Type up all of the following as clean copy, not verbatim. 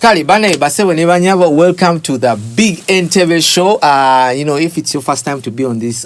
Kali bana basewe ne banyabo, welcome to the Big Entebbe show. If it's your first time to be on this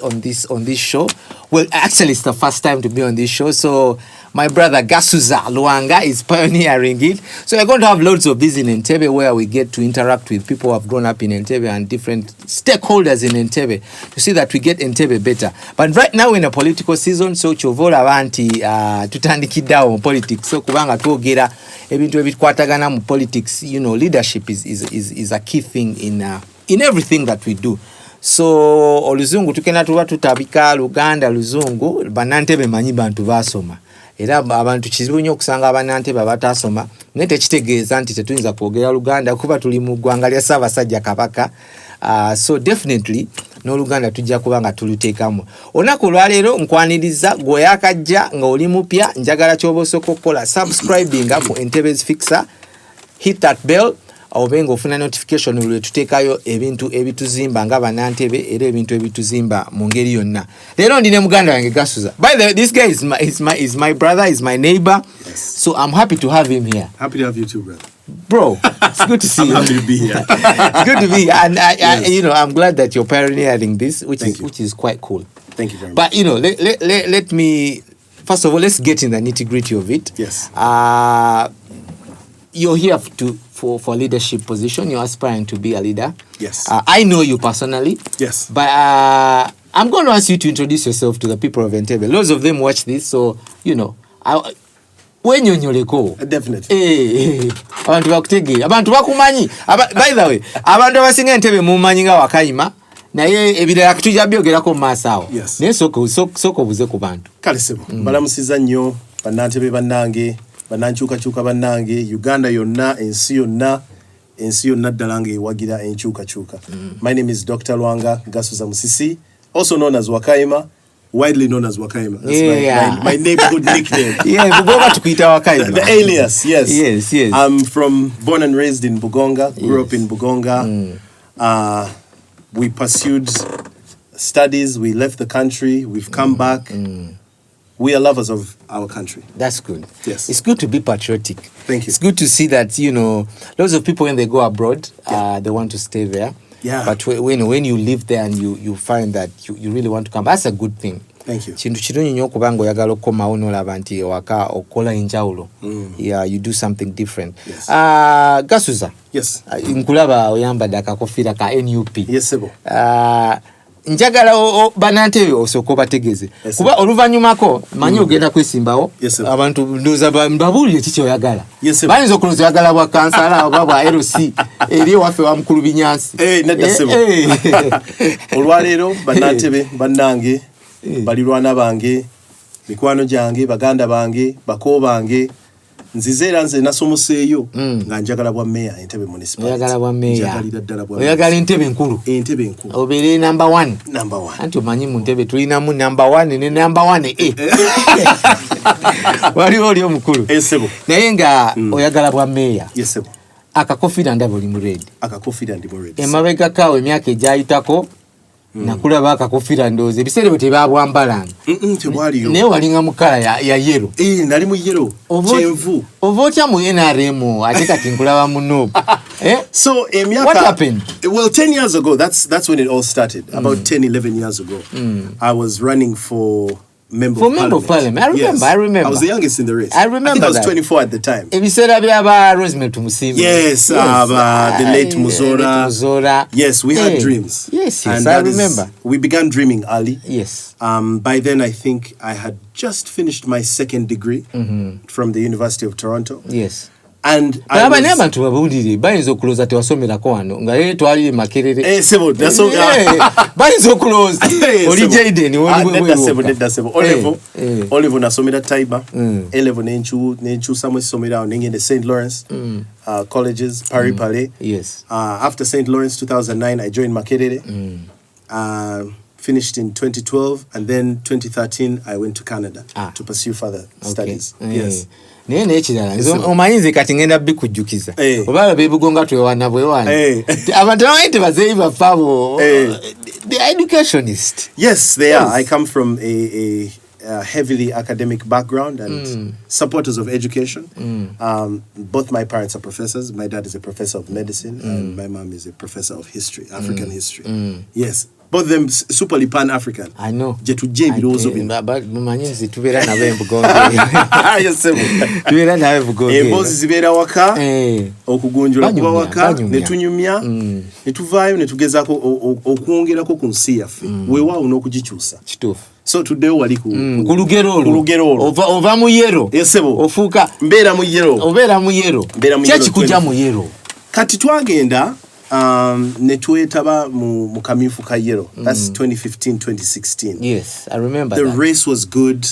show, well, actually it's the first time to be on this show. So my brother Gasuza Lwanga is pioneering it. So we're going to have loads of this in Entebbe where we get to interact with people who have grown up in Entebbe and different stakeholders in Entebbe to see that we get Entebbe better. But right now we're in a political season, so chovola avanti tutandikiddawo mu politics. So kubanga twogera ebintu ebikwatagana mu politics, leadership is a key thing in everything that we do. So oluzungu tukena tuba tutabika Uganda luzungu banantebe manyi bantu basoma. Era abantu kizibu nnyo okusanga abanantebe batasoma naye tekitegeeza nti tetuyinza kwogera Luganda kuba tuli mu ggwanga lya Ssaabasajja Kabaka. So definitely n'Oluganda tujja kuba nga tuluteekamu. Olunaku olwaleero nkwaniriza gwe yakajja nga oli mupya, njagala ky'oba osooka okukola subscribinga ku Entebbe's Fixer, hit that bell obenga ofuna notification lwe tuteekayo ebintu ebituzimba nga banantebe era ebintu ebituzimba mu ngeri yonna. Leero ndine muganda wange Gasuza. By the way, this guy is my brother, is my neighbor. Yes. So I'm happy to have him here. Happy to have you too, brother. Bro, it's good to see you. I'm happy to be here. It's good to be here. And yes. I'm glad that you're pioneering this, which is quite cool. Thank you very much. But let me first of all, let's get in the nitty-gritty of it. Yes. You're here for leadership position. You're aspiring to be a leader. Yes. I know you personally. Yes. But I'm going to ask you to introduce yourself to the people of Entebbe. Lots of them watch this, so when you're definitely. Abantu bakutegeera, abantu bakumanyi. By the way, abantu abasinga Entebbe mumanyi nga Wakayima, naye ebirala tujja byogerako mu maaso awo. Yes. Naye sooka obuze ku bantu. Kale sebo. Balamusiza nnyo bannantebe bannange, bannankyukakyuka bannange, Uganda yonna, ensi yonna ddala ng'ewagira enkyukakyuka. My name is Dr. Lwanga Gasuza Musisi, also known as Wakayima. Widely known as Wakayima. That's my neighborhood nickname. The alias, yes. Yes. I'm born and raised in Bugonga, grew up in Bugonga. We pursued studies, we left the country, we've come back. We are lovers of our country. That's good. Yes. It's good to be patriotic. Thank you. It's good to see that, lots of people when they go abroad, they want to stay there. Yeah. But when you live there and you find that you really want to come, that's a good thing. Thank you. Kintu kirungi nnyo kubanga oyagala okkomawo n'olaba nti ewaka okola enjawulo. Yeah, you do something different. Yes. Gasuza. Yes. Nkulaba oyambadde akakofiira ka NUP. Yes, sebo. Njagala banantebe osooka obategeeze. Kuba oluvannyumako manyi ogenda kwesimbawo. Abantu ndooza babuulire kiki oyagala. Bayinza okulowooza oyagala bwa kansala oba bwa LC eri ewaffe wa mukulu Binyansi. Nedda sebo. Olwaleero bannantebe bannange, balirwana bange, mikwano gyange, baganda bange, bako bange, nzize era nze nasomoseeyo nga njagala bwa meya Entebbe Municipality. Oyagala bwa meya. Njagalira ddala bwa oyagala Entebbe nkulu. Entebbe nkulu. Obeere number 1. Number 1. Anti omanyi mu Entebbe tulinamu number 1 ne number 1 waliwo oli omukulu. Sebo. Naye nga oyagala bwa meya. Yes, sebo. Akakofiira ndaba oli mu red. Akakofiira ndi mu red. Emabega kaawe emyaka egyayitako nakulaba akakofiira ndowooza ebiseera bwe tebaabwambalanga. Tebwaliyo. Naye walinga mu kala ya yero. Nali mu yero. Kyenvu. Ova otya mu NRM ate kati nkulaba mu NOB. So what happened? Well, 10 years ago, that's when it all started. About 10, 11 years ago. I was running for Member of Parliament. I remember. I was the youngest in the race. I remember. I think I was 24 at the time. Ebiseera byaba Rosemary Tumusiime. Yes, the late Muzora. Yes, we had dreams. Yes, and I remember. We began dreaming early. Yes. By then, I think I had just finished my second degree from the University of Toronto. Yes. And abantu babulire bayinza okulooza tewasomerako wano nga ye twalire Makerere. Sebo, bayinza okulooza oli Jaden nedda sebo. Olivo nasomera Taiba. Elevo nenkyusamu essomero awo nengenda St. Lawrence colleges, Pari Pale. Yes. After St. Lawrence 2009, I joined Makerere. Finished in 2012, and then 2013 I went to Canada to pursue further studies. Yes. Naye n'ekirala omanyi kati ngenda bikujjukiza oba bebugonga twewana bwewana abantu abamanyi tebazeeyi baffe abo the educationist. Yes, they are. I come from a heavily academic background and supporters of education. Both my parents are professors. My dad is a professor of medicine and my mom is a professor of history, African history. Yes. Both of them superly pan-African. I know. Jetu birozo bino. But mumanyizi tubeera nabo embugonge. Tubeera nabo embugonge. Emboozi zibeera waka. Okugunjula kuba waka. Netunyumya. Netuvaayo netugezaako okwongerako ku nsi yaffe. Weewaawo n'okugikyusa. Kituufu. So today wali ku lugero olwo. Ova mu yero. Yesebo. Ofuuka. Mbeera mu yero. Obeera mu yero. Kyaki kujja mu yero? Kati twagenda netwetaba mu kamyufu ka yero. That's 2015, 2016. Yes, I remember the that. race was good.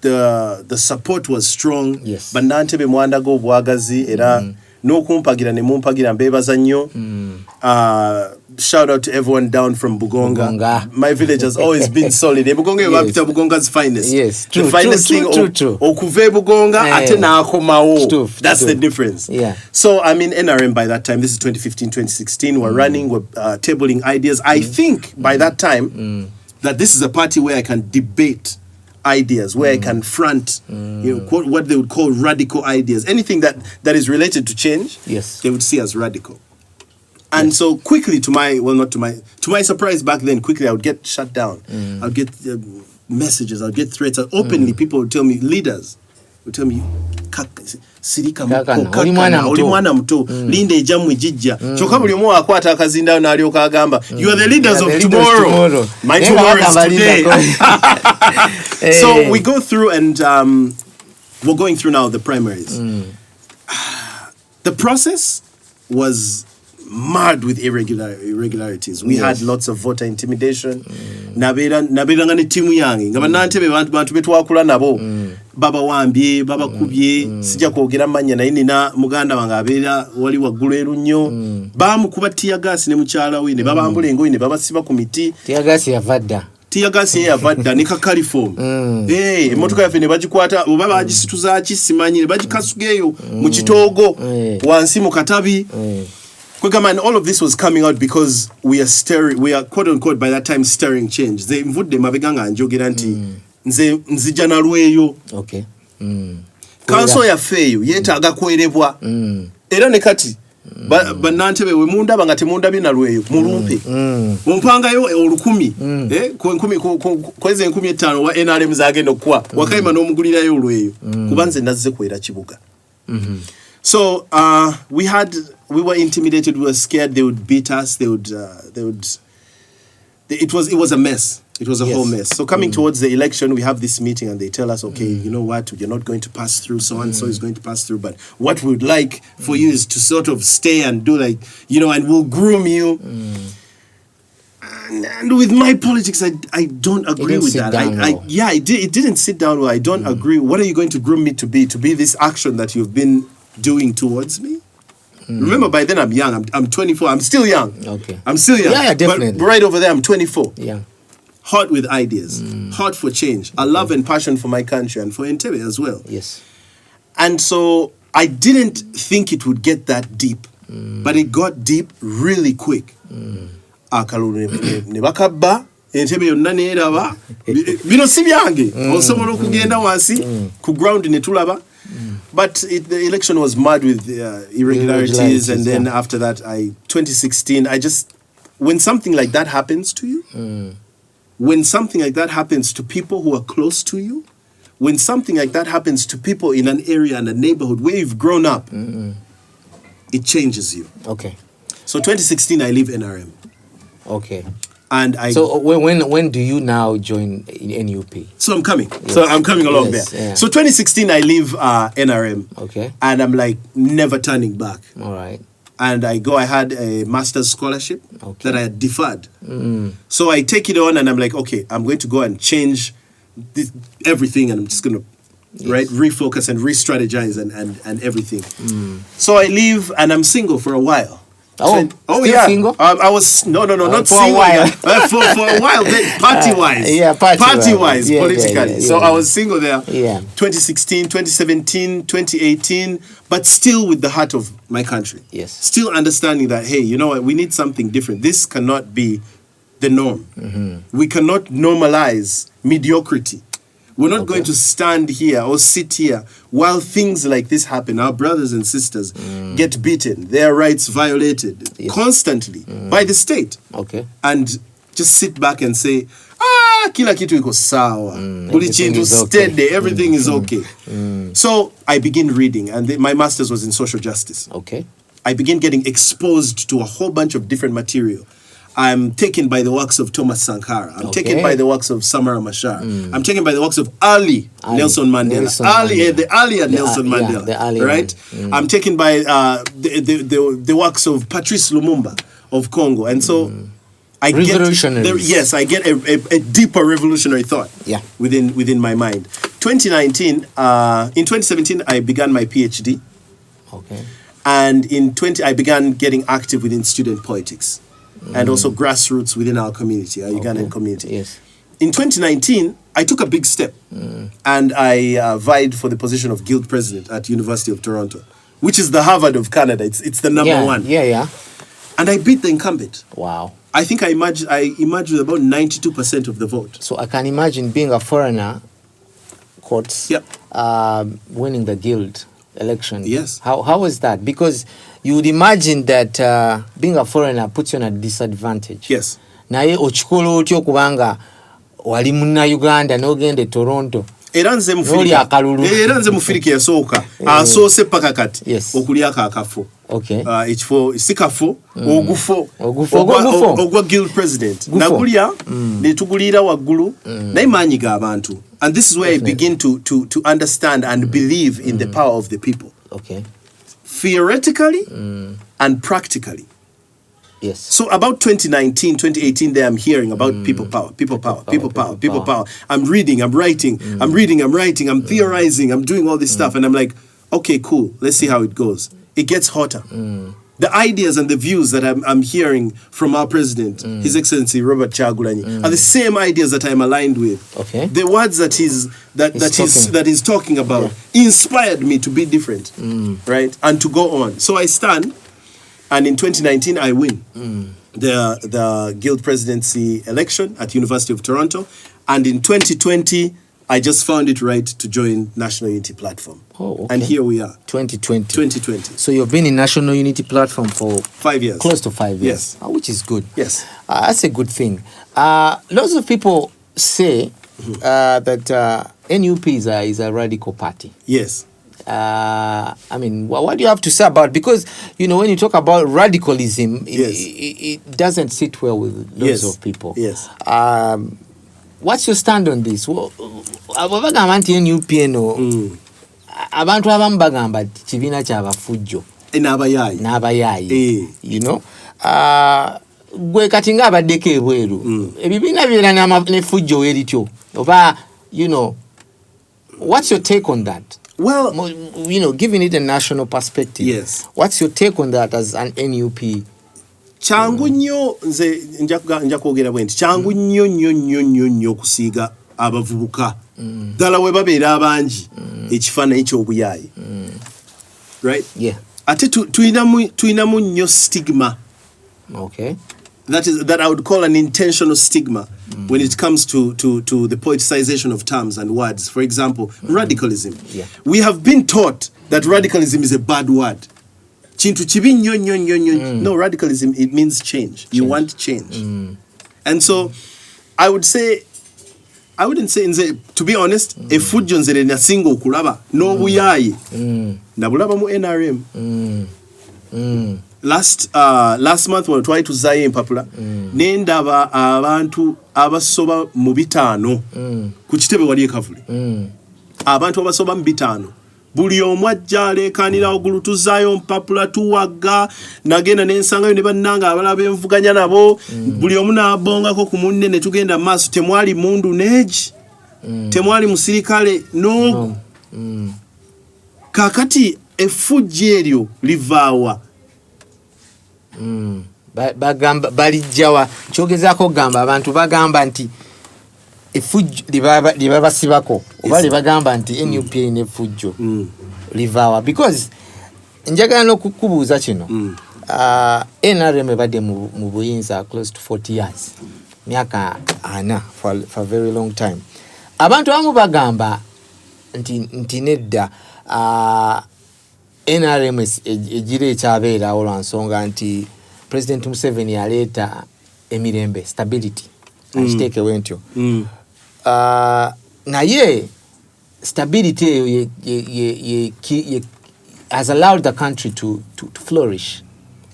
The support was strong. Yes. Bannantebe mwandaga obwagazi era n'okumpagira ne mumpagira mbeebaza nnyo. Shout out to everyone down from Bugonga. My village has always been solid. Bugonga is Bugonga's finest. Yes, true. The finest thing. Okuve Bugonga ate nakomawo. That's the difference. Yeah. So I'm in NRM by that time. This is 2015, 2016. We're running. We're tabling ideas. I think by that time that this is a party where I can debate ideas, where I can front, what they would call radical ideas. Anything that is related to change, yes, they would see as radical. And so quickly, to my surprise back then, quickly I would get shut down. I would get messages, I would get threats. Openly, people would tell me, leaders would tell me, sirika kakana, oli mwana muto, linde ejamu ejijja. Kyokka buli omu akwata akazinda n'alyoka agamba, you are the leaders of tomorrow. My tomorrow is today. So we go through and we're going through now the primaries. The process was marred with irregularities. We had lots of voter intimidation. Nabiranga ne timu yange. Nga bannantebe bantu betwakula nabo. Baba wambye, baba kubye, sijja kwogera manya naye nina muganda wange abeera wali waggulu eru nnyo. Baamukuba tiyagasi ne mukyala we ne babambula engoye ne babasiba ku miti. Tiyagasi yavadda. Tiyagasi yavadda ne kakalifomu. Emmotoka yaffe ne bagikwata oba bagisituza kisimanyi ne bagikasugeeyo mu kitoogo wansi mu katabi. And all of this was coming out because we are quote unquote by that time stirring change. They mvudde mabeganga anjogera nti nzija na lweyo. Okay. Council yafeeyo yeetaaga kwerebwa. Era ne kati bannantebe we mundaba nga temundabye na lweyo mulumpe. Mumpangayo olukumi. Kwezi 15 wa NRM zagenda okuwa. Wakayima n'omugulirayo olweyo. Kuba nze nazze kwera kibuga. So we were intimidated, we were scared they would beat us, it was a mess. It was a whole mess. So coming towards the election, we have this meeting and they tell us, okay, you know what, you're not going to pass through, so and so is going to pass through, but what we would like for you is to sort of stay and do and we'll groom you. And with my politics, I don't agree with that. It didn't sit down well. I don't agree. What are you going to groom me to be? To be this action that you've been doing towards me? Remember, by then I'm young. I'm 24. I'm still young. Okay. I'm still young. Yeah, definitely. But right over there, I'm 24. Yeah. Hot with ideas. Hot for change. A love and passion for my country and for Entebbe as well. Yes. And so I didn't think it would get that deep. But it got deep really quick. Akalulu ne bakabba. Entebbe yonna neeraba. Bino si byange. Osobola okugenda wansi ku ground ne tulaba. But the election was marred with irregularities, and then after that, 2016, when something like that happens to you, when something like that happens to people who are close to you, when something like that happens to people in an area and a neighborhood where you've grown up, it changes you. Okay. So 2016, I leave NRM. Okay. And so when do you now join NUP? So I'm coming. Yes. So I'm coming along there. Yeah. So 2016 I leave NRM. Okay. And I'm like never turning back. All right. And I had a master's scholarship that I had deferred. So I take it on and I'm like, okay, I'm going to go and change everything and I'm just going to refocus and re-strategize and everything. So I leave and I'm single for a while. Single? I was not for single. A while. for a while, party-wise. Party-wise, politically. Yeah. So I was single there. Yeah. 2016, 2017, 2018, but still with the heart of my country. Yes. Still understanding that, hey, you know what, we need something different. This cannot be the norm. We cannot normalize mediocrity. We're not going to stand here or sit here while things like this happen. Our brothers and sisters get beaten, their rights violated constantly by the state. Okay. And just sit back and say, kila kitu iko sawa. Everything is okay. Everything is okay. So I begin reading, and my master's was in social justice. Okay. I begin getting exposed to a whole bunch of different material. I'm taken by the works of Thomas Sankara. I'm taken by the works of Samara Machar. I'm taken by the works of Nelson Mandela. The Ali and Nelson Mandela. The Ali, right? I'm taken by the works of Patrice Lumumba of Congo. And so I get a deeper revolutionary thought within my mind. In 2017, I began my PhD. Okay. And I began getting active within student politics and also grassroots within our community, our Ugandan community. Yes. In 2019, I took a big step and I vied for the position of Guild President at University of Toronto, which is the Harvard of Canada. It's the number one. Yeah. And I beat the incumbent. Wow. I think I emerged with about 92% of the vote. So I can imagine being a foreigner, winning the Guild election. Yes. How was that? Because you would imagine that being a foreigner puts you on a disadvantage. Yes. Naye ochikola otyo kubanga wali munna Uganda n'ogende Toronto. Era nze mufirika yasooka asoose paka kati okulyako akafo. Okay. Ekifo si kafo ogwa Guild President nagulya ne tugulira waggulu naye maanyi ga abantu. And this is where I begin to understand and believe in the power of the people. Okay. Theoretically and practically. Yes. So about 2019, 2018, there I'm hearing about people power. I'm reading, I'm writing, I'm theorizing, I'm doing all this stuff. And I'm like, okay, cool. Let's see how it goes. It gets hotter. The ideas and the views that I'm hearing from our president, His Excellency Robert Kyagulanyi, are the same ideas that I'm aligned with. Okay. The words that he's talking about inspired me to be different, right? And to go on. So I stand, and in 2019 I win the Guild Presidency election at University of Toronto, and in 2020 I just found it right to join National Unity Platform. Oh, okay. And here we are. 2020. So you've been in National Unity Platform for 5 years. Close to 5 years. Yes. Which is good. Yes. That's a good thing. Lots of people say that NUP is a radical party. Yes. I mean, what do you have to say about it? Because, when you talk about radicalism, it doesn't sit well with lots of people. Yes. What's your stand on this? Abagamba nti NUP eno abantu abamu bagamba kibiina kyabafujjo n'abayaayi. Gwe kati ng'abaddeko ebweru ebibiina birala n'effujjo weerityo oba what's your take on that? Well, giving it a national perspective. Yes. What's your take on that as an NUP? Kyangu nnyo nze nja kwogera bwe nti kyangu nnyo okusiiga abavubuka ddala we babeera abangi ekifaananyi ky'obuyaayi. Right? Yeah. Ate tuyinamu nnyo stigma. Okay. That I would call an intentional stigma when it comes to the politicization of terms and words. For example, radicalism. Yeah. We have been taught that radicalism is a bad word. Chintu chibi nyo. No, radicalism, it means change. You want change. And so I wouldn't say, to be honest, effujjo nzere nasinga okulaba n'obuyaayi nabulaba mu NRM. Last month when twali tuzaayo empapula nendaba abantu abasoba mu 5 ku kitebe wali ekavule. Abantu abasoba mu 5 buli omu ajja aleekaanira waggulu tuzaayo mpapula tuwagga nagenda n'ensangayo ne bannanga abalala benvuganya nabo buli omu n'abongako ku munne ne tugenda maaso temwali mundu neegi temwali musirikale no. Kakati effujjo eryo livaawa? Bagamba balijjawa kyogezaako gamba abantu bagamba nti effujjo libabasibako oba libagamba nti NUP n'effujjo livaawa because njagala n'okukubuuza kino NRM ebadde mu buyinza close to 40 years myaka 4 for a very long time abantu abamu bagamba nti nedda NRM egira ekyabeerawo lwa nsonga nti President Museveni aleeta emirembe, stability, akiteekewo ntyo. Naye stability eyo has allowed the country to flourish.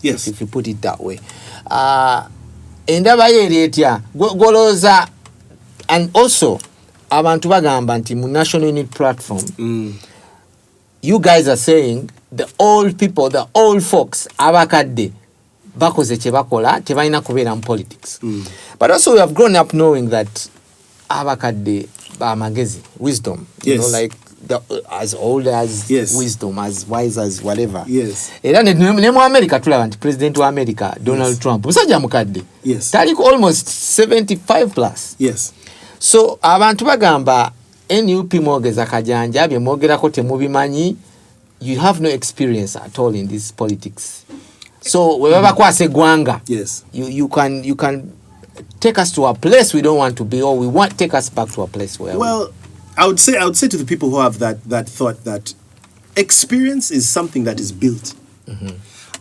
Yes. If you put it that way. Endaba eri etya golooza, and also abantu bagamba nti mu National Unity Platform, you guys are saying the old people, the old folks, abakadde bakoze kye bakola tebalina kubeera mu politics. But also we have grown up knowing that abakadde bamagezi, wisdom, you know, like as old as wisdom, as wise as whatever. Yes. Era ne mu America tulaba nti president wa America Donald Trump musajja mukadde. Yes. Taliko almost 75 plus. Yes. So abantu bagamba NUP mwogeza kajanja bye mwogerako temubimanyi, you have no experience at all in this politics. So webaba kwase gwanga, yes, you can take us to a place we don't want to be, or we want take us back to a place where I would say to the people who have that thought that experience is something that is built.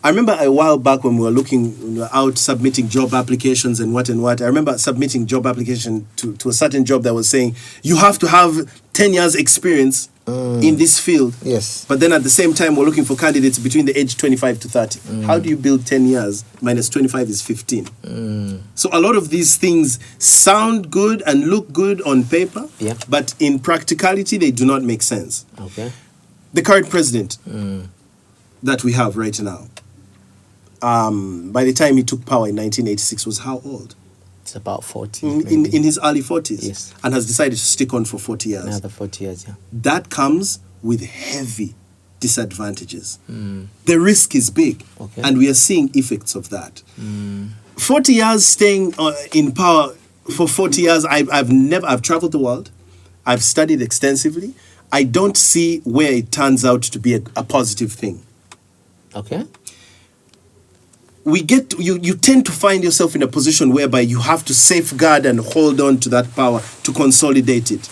I remember a while back when we were out submitting job applications and what. I remember submitting job application to a certain job that was saying you have to have 10 years experience in this field. Yes. But then at the same time, we're looking for candidates between the age 25 to 30. How do you build 10 years minus 25 is 15? So a lot of these things sound good and look good on paper, but in practicality, they do not make sense. Okay. The current president that we have right now, by the time he took power in 1986, was how old? It's about 40. In his early 40s. Yes. And has decided to stick on for 40 years. Another 40 years, yeah. That comes with heavy disadvantages. The risk is big. Okay. And we are seeing effects of that. 40 years staying in power for 40 years, I've traveled the world. I've studied extensively. I don't see where it turns out to be a positive thing. Okay. You tend to find yourself in a position whereby you have to safeguard and hold on to that power to consolidate it.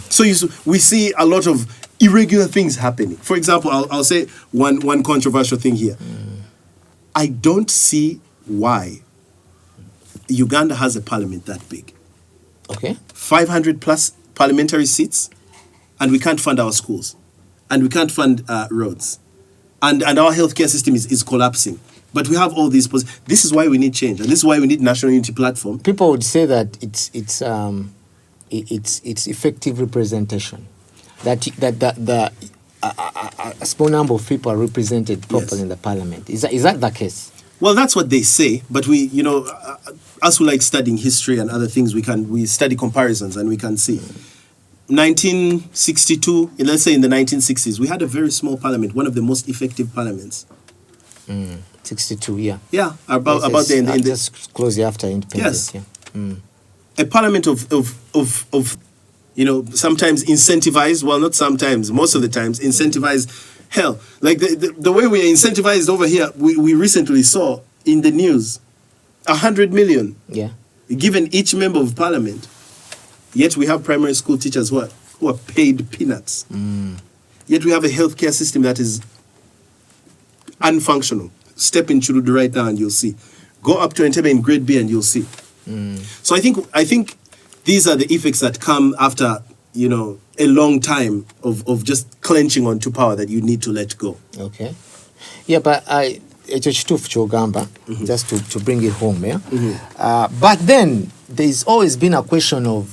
So we see a lot of irregular things happening. For example, I'll say one controversial thing here. I don't see why Uganda has a parliament that big. Okay. 500 plus parliamentary seats, and we can't fund our schools, and we can't fund roads, and our healthcare system is collapsing. But we have all these. This is why we need change, and this is why we need National Unity Platform. People would say that it's effective representation, that a small number of people are represented properly in the parliament. Is that the case? Well, that's what they say, but we, us who like studying history and other things, we study comparisons and we can see. 1962, let's say in the 1960s, we had a very small parliament, one of the most effective parliaments. 62, yeah. Yeah, about the just closely after independence. Yes. Yeah. A parliament of sometimes incentivized. Well, not sometimes, most of the times incentivized. Hell, like the way we are incentivized over here, we recently saw in the news 100 million. Yeah. Given each member of parliament. Yet we have primary school teachers who are paid peanuts. Yet we have a healthcare system that is unfunctional. Step in Churudu right now and you'll see. Go up to Entebbe in grade B and you'll see. So I think these are the effects that come after, a long time of just clenching onto power that you need to let go. Okay. Yeah, but ekyo kituufu ky'ogamba, just to bring it home, yeah? But then there's always been a question of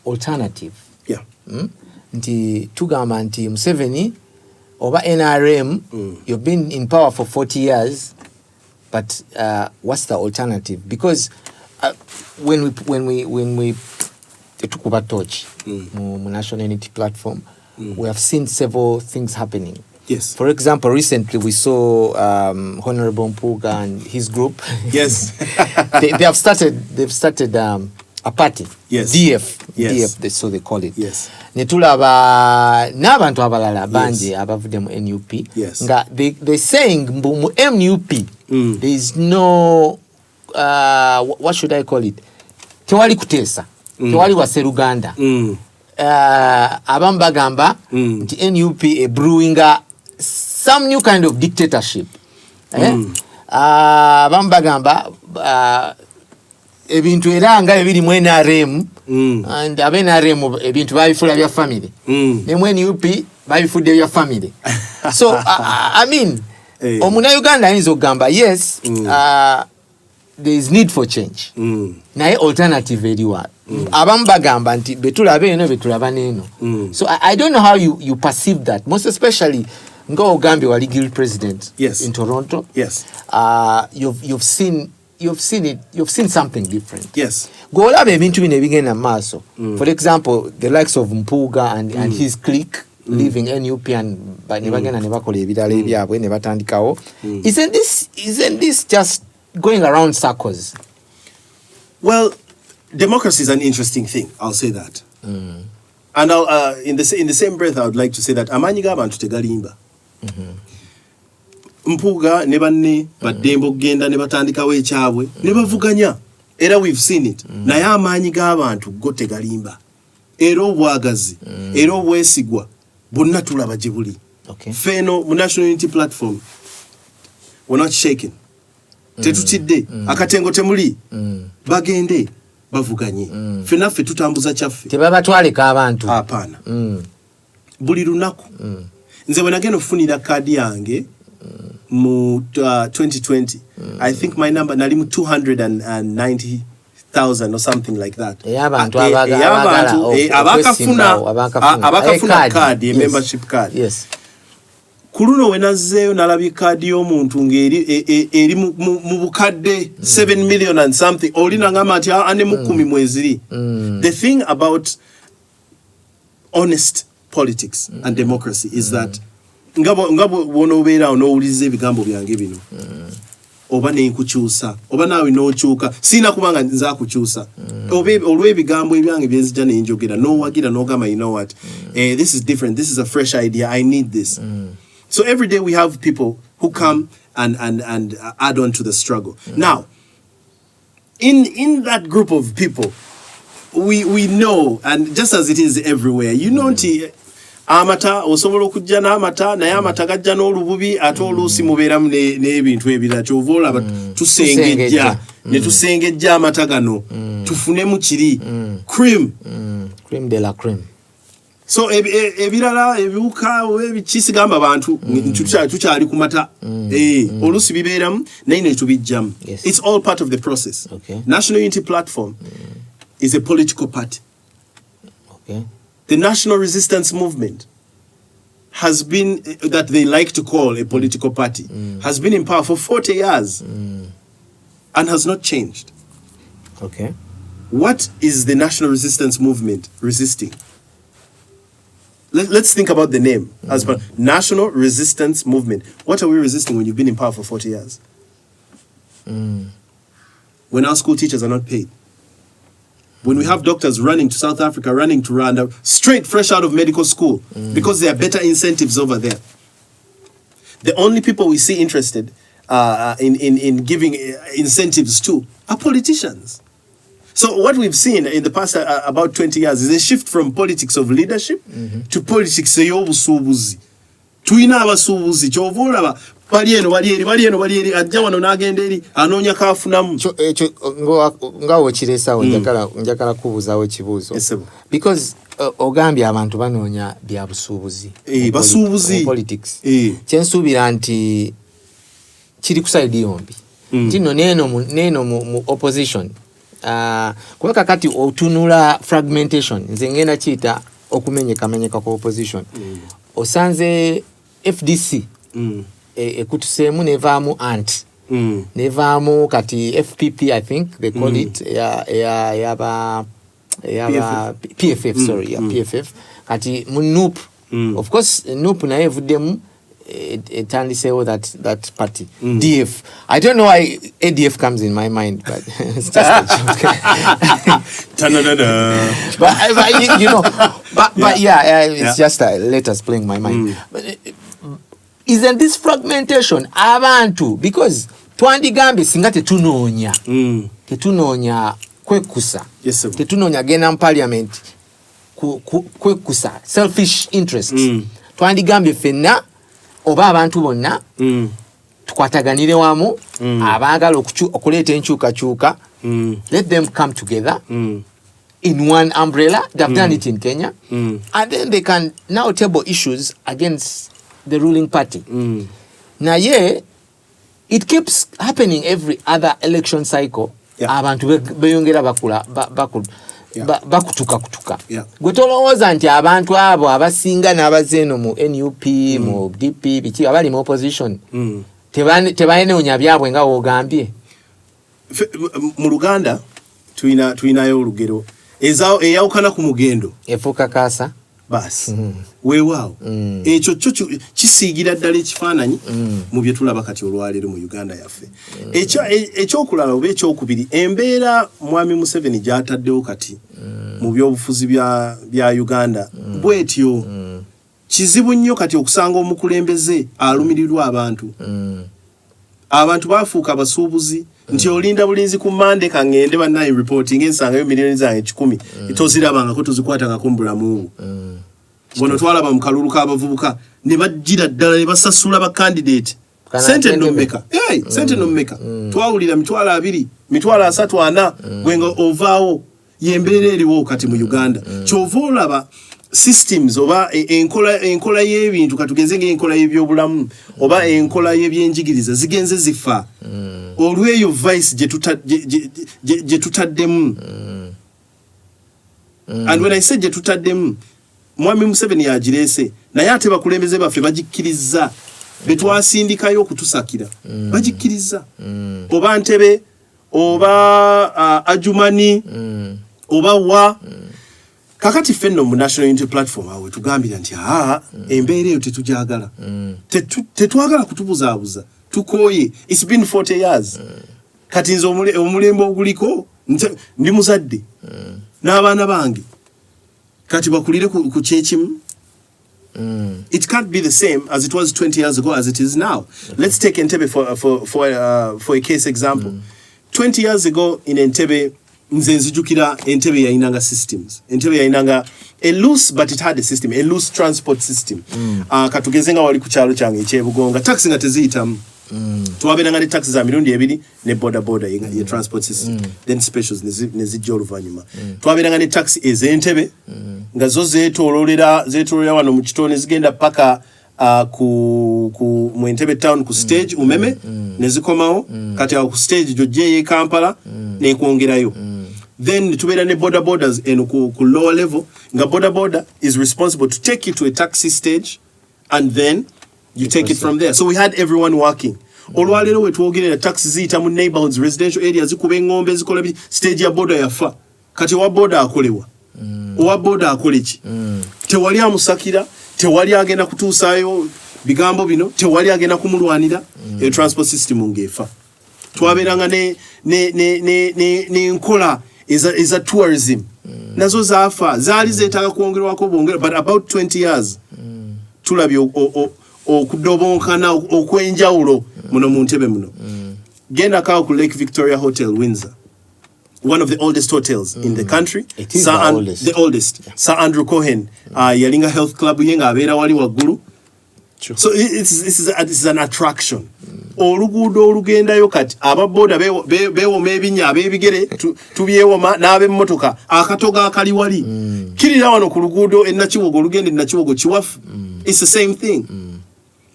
alternative. Yeah. Nti tugamba nti Museveni oba NRM, you've been in power for 40 years, but what's the alternative? Because when we tukuba torch mu National Unity Platform, we have seen several things happening. Yes. For example, recently we saw Honorable Mpuga and his group. Yes. They've started a party. Yes. DF. Yes. DF, so they call it. Yes. Netulaba n'abantu abalala bangi abavudde mu NUP. Yes. Nga they saying mu NUP there is no what should I call it? Tewali kuteesa. tewali wa Seruganda. Abamu bagamba nti NUP a brewing some new kind of dictatorship. Abamu bagamba ebintu era nga ebiri mu NRM and NRM ebintu babifula bya family. Ne mu NUP babifudde bya family. So I mean omuna Uganda ayinza okugamba yes there is need for change. Naye alternative eriwa. Abamu bagamba nti betulaba eno betulaba neno. So I don't know how you perceive that, most especially ngo Ogambe wali guild president in Toronto. Yes. You've seen it, you've seen something different. Yes. Go olaba ebintu bino ebigenda maaso. For example, the likes of Mpuuga and his clique leaving NUP and ne bagenda ne bakola ebirala ebyabwe ne batandikawo. Isn't this just going around circles? Well, democracy is an interesting thing. I'll say that. And I'll, in the same breath, I would like to say that amanyi g'abantu tegalimba. Mpuuga ne banne baddembe okugenda ne batandikawo ekyabwe ne bavuganya. Era we've seen it. Naye amaanyi g'abantu go tegalimba. Era obwagazi, era obwesigwa bonna tulaba gye buli. Feno mu National Unity Platform, we're not shaking. Tetutidde akatengo temuli bagende bavuganye fenaffe tutambuza kyaffe tebabatwaleka abantu apana buli lunaku nze bwe nagenda okufunira kaadi yange mu 2020 I think my number nali mu 290,000 or something like that abantu abakafuna kaadi membership card. Yes. Kuluno wenazeyo nalabi kadi y'omuntu ngeri mu bukadde 7 million and something olina ngamba nti ane mu 10 mweziri. The thing about honest politics and democracy is that ngabo wonobeera onowuliza ebigambo byange bino oba nenkukyusa oba naawe n'okyuka sina kubanga nza kukyusa olw'ebigambo ebyange byenzija nenjogera n'owagira n'ogamba you know what this is different, this is a fresh idea, I need this. So every day we have people who come and add on to the struggle. Now, in that group of people, we know, and just as it is everywhere, you know, amata osobola okujja n'amata naye amata gajja n'olububi ate oluusi mubeeramu n'ebintu ebirala kyova olaba tusengejja ne tusengejja amata gano tufunemu kiri cream de la cream. So ebirala ebiwuka ebikisigamba abantu tukyali ku mata oluusi bibeeramu naye ne tubijjamu. It's all part of the process. National Unity Platform is a political party. The National Resistance Movement has been, that they like to call a political party, has been in power for 40 years and has not changed. What is the National Resistance Movement resisting? Let's think about the name. As per National Resistance Movement. What are we resisting when you've been in power for 40 years? When our school teachers are not paid. When we have doctors running to South Africa, running to Rwanda, straight fresh out of medical school, because there are better incentives over there. The only people we see interested in giving incentives to are politicians. So what we've seen in the past about 20 years is a shift from politics of leadership to politics ey'obusuubuzi. Tuyina abasuubuzi kyova olaba bali eno bali ajja wano n'agenda eri anoonya kaafunamu. Nga wokireesawo njagala kubuuzawo ekibuuzo. Because ogambye abantu banoonya bya busuubuzi. Basuubuzi. Politics. Kyensuubira nti kiri ku side yombi. Nti nno neeno mu opposition. Kuba kakati otunula fragmentation nze ngenda kiyita okumenyekamenyeka kwa opposition. Osanze FDC ekutuseemu nevaamu ant nevaamu kati FPP I think they call it yaba PFF PFF kati mu NUP of course NUP naye evuddemu etandiseewo that party DF. I don't know why ADF comes in my mind, but it's just a joke. but you know, but yeah, it's just letters playing my mind. But isn't this fragmentation abantu, because twandigambe singa tetunoonya kwekusa. Yes, sir. Tetunoonya genda mu parliament kwekusa selfish interests. Twandigambye ffenna oba abantu bonna tukwataganire wamu abaagala okuleeta enkyukakyuka. Let them come together in one umbrella. They've done it in Kenya. And then they can now table issues against the ruling party. Now, yeah, it keeps happening every other election cycle. Abantu beyongera bakutuka. Gwe tolowooza nti abantu abo abasinga n'abazeeno mu NUP, mu DP, biki abali mu opposition tebanoonya byabwe nga woogambye. Mu Luganda tulinayo olugero eyawukana ku mugendo efuuka kaasa basi weewaawo ekyo kyo kisiigira ddala ekifaananyi mu bye tulaba kati olwaleero mu Uganda yaffe. Ekyokulala oba ekyokubiri, embeera Mwami Museveni gy'ataddewo kati mu byobufuzi bya Uganda bwetyo kizibu nnyo kati okusanga omukulembeze alumirirwa abantu bafuuka abasuubuzi nti olinda bulinzi ku Monday kangende bannaye reporting ensangayo miliyoni zange 10 tozirabangako tozikwatangako mu bulamu bono twalaba mu kalulu k'abavubuka ne bajjira ddala ne basasula ba candidate sente nomeka sente nomeka twawulira mitwalo 2 mitwalo 3 4 gwenga ovaawo yembeera eriwo kati mu Uganda kyova olaba systems oba enkola y'ebintu katugenze ng'enkola y'ebyobulamu oba enkola y'ebyenjigiriza zigenze zifa olweyo vice gye tutaddemu. And when I say gye tutaddemu, Mwami Museveni yagireese naye ate bakulembeze baffe bagikkiriza betwasindikayo okutusakira bagikkiriza oba Entebbe oba Ajumani oba wa kakati fenno mu National Unity Platform awe tugambira nti embeera eyo tetujagala tetwagala kutubuzaabuza tukoye. It's been 40 years kati nze omulembe oguliko ndi muzadde n'abaana bange kati bakulire ku kyekimu. It can't be the same as it was 20 years ago as it is now. Let's take Entebbe for a case example. 20 years ago in Entebbe, nze nzijukira Entebbe yayinanga systems. Entebbe yayinanga a loose, but it had a system, a loose transport system. Katugeze nga wali ku kyalo kyange ekyebugonga taxi nga teziyitamu. Twabeeranga ne taxi za mirundi 2 ne boda ye transport system. Then specials nezijja oluvannyuma. Twabeeranga ne taxi ez'Entebbe nga zo zeetoololera wano mu kitone zigenda paka mu Entebbe town ku stage umeme nezikomawo kati ku stage jojje Kampala nekwongerayo. Then tubeera ne borders eno ku lower level nga border is responsible to take you to a taxi stage and then you take it from there. So we had everyone working. Olwaleero we twogerera taxi ziyita mu neighborhoods residential areas zikuba engombe zikola stage ya border yafa kati wa border akolewa owa border akoleki tewali amusakira tewali agenda kutuusaayo bigambo bino tewali agenda kumulwanira transport system ngefa. Twabeeranga ne nkola is a tourism nazo zaafa zaali zeetaaga kwongerwako bongera but about 20 years tulabye okudobonkana okwenjawulo muno mu Entebbe muno. Genda kawo ku Lake Victoria Hotel Windsor, one of the oldest hotels in the country. It is the oldest. Yeah. Sir Andrew Cohen yalinga health club yenga abeera wali waggulu. So this is an attraction. Oluguudo olugendayo kati ababoda beewoma ebinya ab'ebigere tubyewoma n'ab'emmotoka akatoga akali wali kirira wano ku luguudo ennakiwogo olugenda ennakiwogo kiwafu. It's the same thing.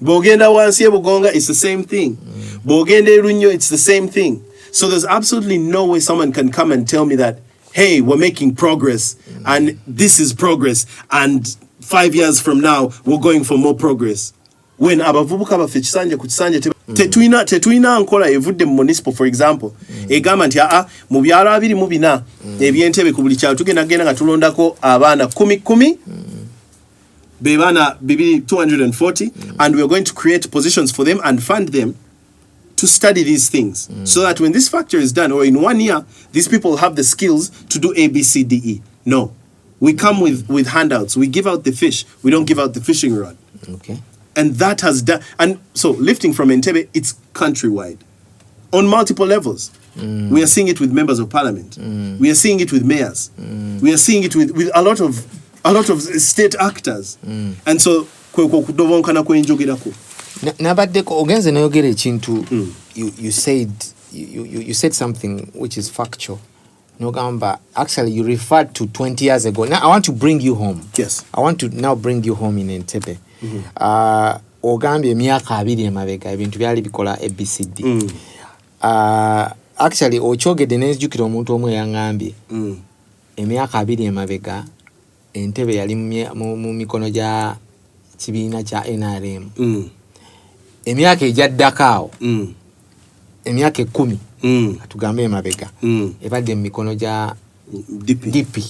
Bogenda wansi ebugonga, it's the same thing. Bogenda erunyo, it's the same thing. So there's absolutely no way someone can come and tell me that, hey, we're making progress and this is progress and 5 years from now we're going for more progress. When abavubuka baffe kisanje ku kisanje tetuina nkola evudde mu municipal for example egamba nti mu byalo 24 eby'Entebbe ku buli kyalo tugenda nga tulondako abaana 10 bebana 240 and we're going to create positions for them and fund them to study these things so that when this factory is done or in 1 year these people have the skills to do ABCDE. No, we come with handouts. We give out the fish, we don't give out the fishing rod. Okay. And that has done, and so lifting from Entebbe, it's countrywide on multiple levels. We are seeing it with members of parliament. We are seeing it with mayors. We are seeing it with a lot of state actors. And so kudobonkana kwenjogerako. Nabaddeko ogenze nayogera ekintu you said something which is factual. Nogamba, actually you referred to 20 years ago. Now I want to bring you home. Yes. I want to now bring you home in Entebbe. Ogambye emyaka 2 emabega ebintu byali bikola ABCD. Actually okyogedde n'enjukira omuntu omu yangambye emyaka 2 emabega Entebbe yali mu mikono gya kibiina kya NRM. Emyaka ejaddakaawo emyaka 10 atugambe emabega ebadde mu mikono gya DP.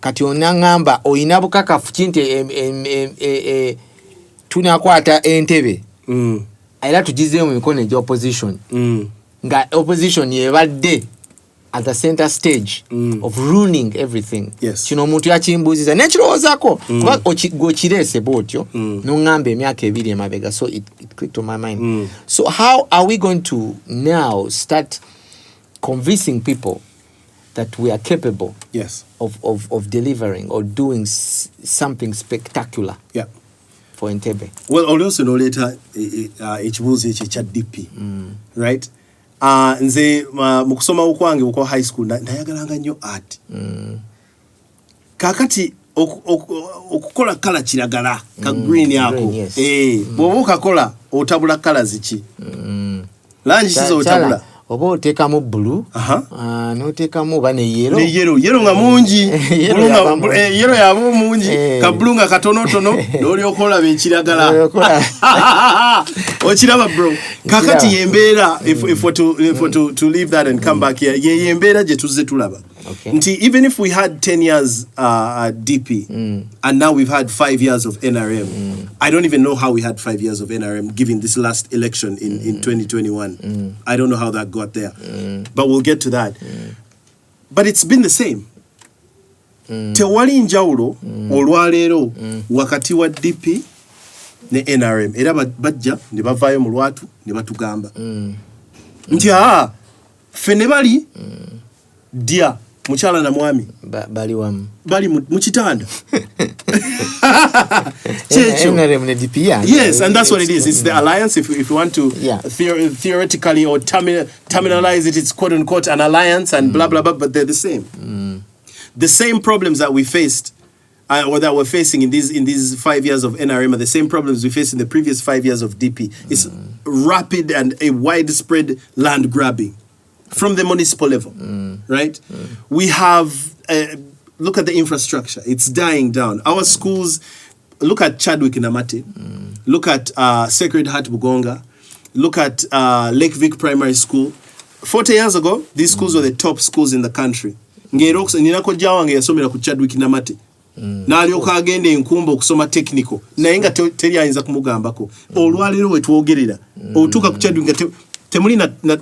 Kati onangamba oyina bukakafu kinti tunakwata Entebbe era tugizeyo mu mikono gya opposition nga opposition yebadde at the center stage of ruining everything. Kino omuntu yakimbuuziza nekirowoozako kuba gokireese bwotyo nongamba emyaka 2 emabega, so it clicked to my mind. So how are we going to now start convincing people that we are capable of delivering or doing something spectacular for Entebbe? Well, also no later ekibuuzo ekyo ekya DP, right? Nze mukusoma ukwange uko high school ndayagalanga nnyo art. Kakati okukola kala kiragala ka green yako bwoba okakola otabula kala ziki langi sizo otabula oba oteekamu blue n'oteekamu oba ne yellow nga mungi yellow yabo mungi ka blue nga katonotono n'olyoka olaba ekiragala okiraba bro. Kakati yembeera if to leave that and come back here yembeera gye tuzze tulaba nti even if we had 10 years DP and now we've had 5 years of NRM, I don't even know how we had 5 years of NRM given this last election in 2021. I don't know how that got there, but we'll get to that. But it's been the same. Tewali njawulo olwaleero wakati wa DP ne NRM era bajja ne bavaayo mu lwatu ne batugamba nti fene bali dia muchala na mwami bali wamu bali mu kitanda. Yes, and that's what it is. It's the alliance. If you want to theoretically or terminalize it, it's quote unquote an alliance and blah blah blah, but they're the same. The same problems that we faced or that we're facing in these 5 years of NRM are the same problems we faced in the previous 5 years of DP. It's rapid and a widespread land grabbing from the municipal level, right? We have, look at the infrastructure. It's dying down. Our schools, look at Chadwick in Amati, look at Sacred Heart Bugonga, look at Lake Vic Primary School. 40 years ago, these schools were the top schools in the country. Ninako jawange yasomera ku Chadwick in Amati. N'alyoka agenda enkumba okusoma technical naye nga teri ayinza kumugambako olwaliro wetwogerera otuuka ku Chadwick nga temuli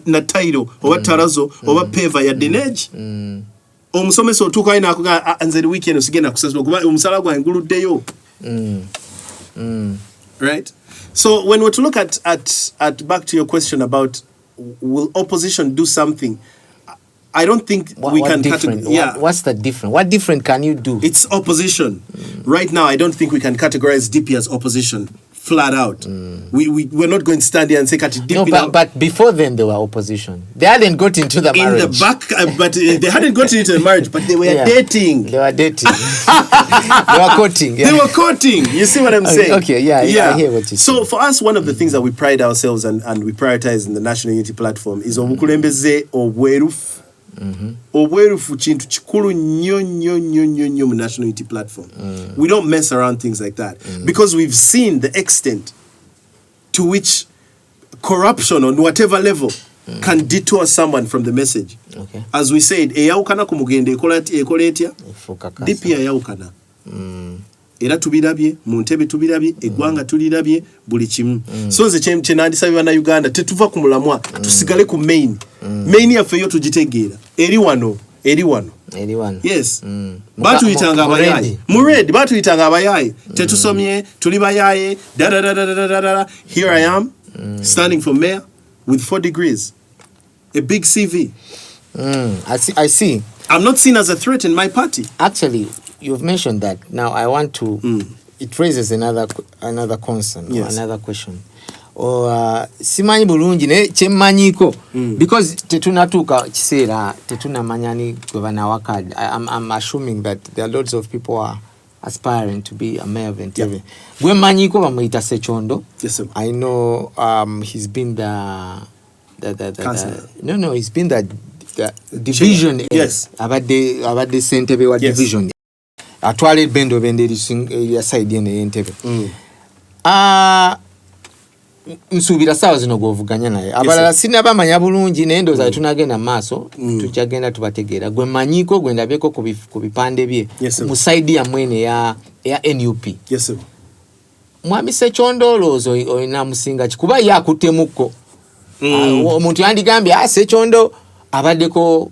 na tairo oba tarazo oba peva ya deneji omusomesa otuuka ayi nakuga nze weekend osigenda kusasula kuba omusala gwa nguluddeyo. Right? So when we're to look at back to your question about will opposition do something, I don't think we can categorize. What's the difference? What different can you do? It's opposition. Right now, I don't think we can categorize DP as opposition flat out. We're not going to stand here and say DP. No, but before then, they were opposition. They hadn't got into the marriage. In the back, but they hadn't got into the marriage, but they were dating. They were dating. They were courting. They were courting. You see what I'm saying? Okay, I hear what you're saying. So for us, one of the things that we pride ourselves and we prioritize in the National Unity Platform is obukulembeze obwerufu. Obwerufu chintu chikulu nnyo mu National Unity Platform. We don't mess around things like that because we've seen the extent to which corruption on whatever level can detour someone from the message. As we said, eyawukana ku mugende ekola etya DP eyawukana. Era tubirabye mu Entebbe tubirabye eggwanga tulirabye buli kimu. So nze kye nandisabye bana Uganda tetuva ku mulamwa tusigale ku main yaffe yo tugitegeera eri wano yes batuyitanga abayayi mu red batuyitanga abayayi tetusomye tuli bayaye here I am standing for mayor with 4 degrees a big CV. I see. I'm not seen as a threat in my party. Actually, you've mentioned that. Now I want to. It raises another concern, Yes. or another question. Simanyi bulungi ne kyemmanyiko because tetunatuuka kiseera tetunamanyani gwe banawakad. I'm assuming that there are lots of people are aspiring to be a mayor of Entebbe. Gwe mmanyiko bamuyita Sechondo. Yes, sir. I know he's been the he's been the division. Yes. Abadde Entebbe wa division. Atwala ebendo ya side ene Entebbe. Nsuubira saawa zino gw'ovuganya naye abalala sinabamanya bulungi naye ndowooza tunagenda maaso tukyagenda tubategeera gwe manyiko gwe ndabyeko ku bipande bye mu saidi yammwe ya NUP. Yes, sir. Mwami Sechondo olowooza olina musinga ki kuba ye akuttemukko omuntu yandigambye Sechondo abaddeko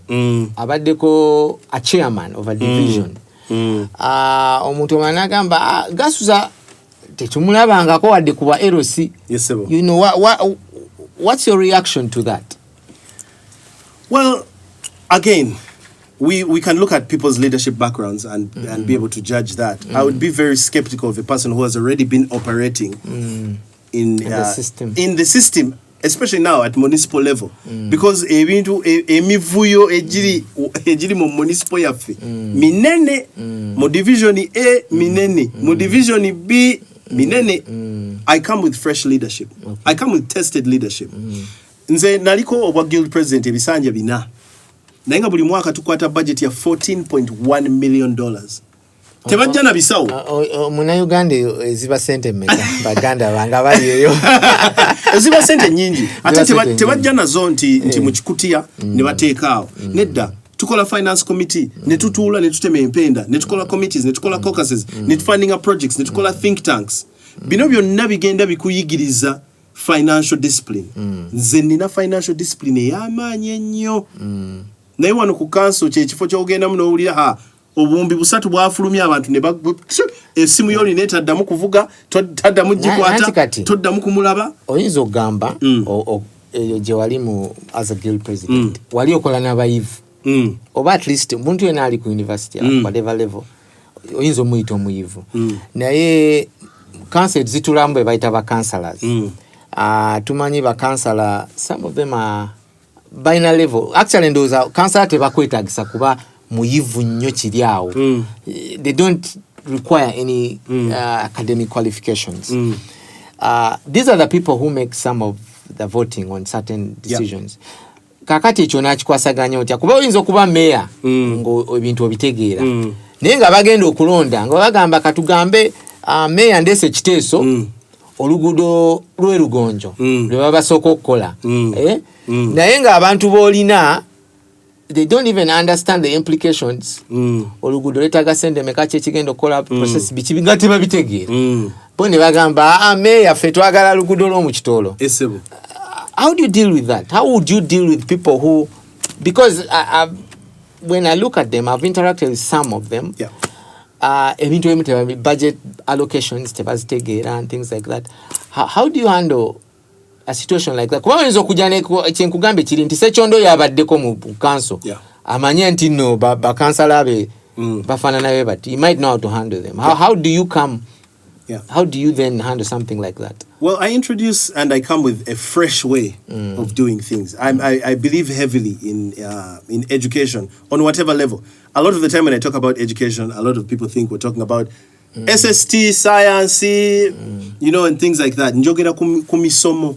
a chairman of a division. Omuntu omwana agamba Gasuza tetumulabangako wadde kuba LC. Yes, sir. You know what's your reaction to that? Well, again, we can look at people's leadership backgrounds and be able to judge that. I would be very skeptical of a person who has already been operating in the system, especially now at municipal level, because ebintu emivuyo ejiri mu municipal yaffe minene mu division A minene mu division B minene. I come with fresh leadership. Okay. I come with tested leadership. Nze naliko obwa guild president ebisanja bina. Nayenga buli mwaka tukwata budget ya $14.1 million. Tebajja na bisawo. Muna Uganda eziba sente mmeka baganda banga bali eyo. Eziba sente nyingi. Ate tebajja nazo nti mu kikutia ne bateekaawo. Nedda tukola finance committee ne tutuula ne tutema empenda ne tukola committees ne tukola caucuses ne funding projects ne tukola think tanks. Bino byonna bigenda bikuyigiriza financial discipline. Nze nina financial discipline ey'amaanyi ennyo. Naye wano ku council kyekifo ky'ogenda mu n'owulira obuwumbi busatu bwafulumya abantu ne essimu yoli netaddamu kuvuga taddamu gikwata toddamu kumulaba. Oyinza okugamba eyo gye wali mu as a guild president wali okola n'abayivu oba at least omuntu yena ali ku university whatever level oyinza omuyita omuyivu naye council zitulamu bwe bayita ba councillors. Tumanyi ba councillor, some of them are binary level. Actually ndowooza councillor tebakwetagisa kuba muyivu nnyo kiri awo. They don't require any academic qualifications. These are the people who make some of the voting on certain decisions. Kakati ekyo nakikwasaganya otya kuba oyinza okuba meya ebintu obitegeera naye nga bagenda okulonda nga bagamba katugambe meya ndese kiteeso oluguudo lwe Lugonjo lwe babasooka okukola naye nga abantu boolina they don't even understand the implications. Oluguudo letaga sente meka kyekigenda okukola process biki nga tebabitegeera bo ne bagamba meya ffe twagala luguudo lw'omu kitolo. How do you deal with that? How would you deal with people who, because when I look at them, I've interacted with some of them. Budget allocations and things like that. How do you handle a situation like that? Kuba oyinza okujja kyenkugambe kiri nti Sechondo yabaddeko mu council. Amanye nti no ba councillor be bafaanana be but you might know how to handle them. How do you come? How do you then handle something like that? Well, I introduce and I come with a fresh way of doing things. I believe heavily in education on whatever level. A lot of the time when I talk about education, a lot of people think we're talking about SST, science, and things like that. Njogera kumisomo.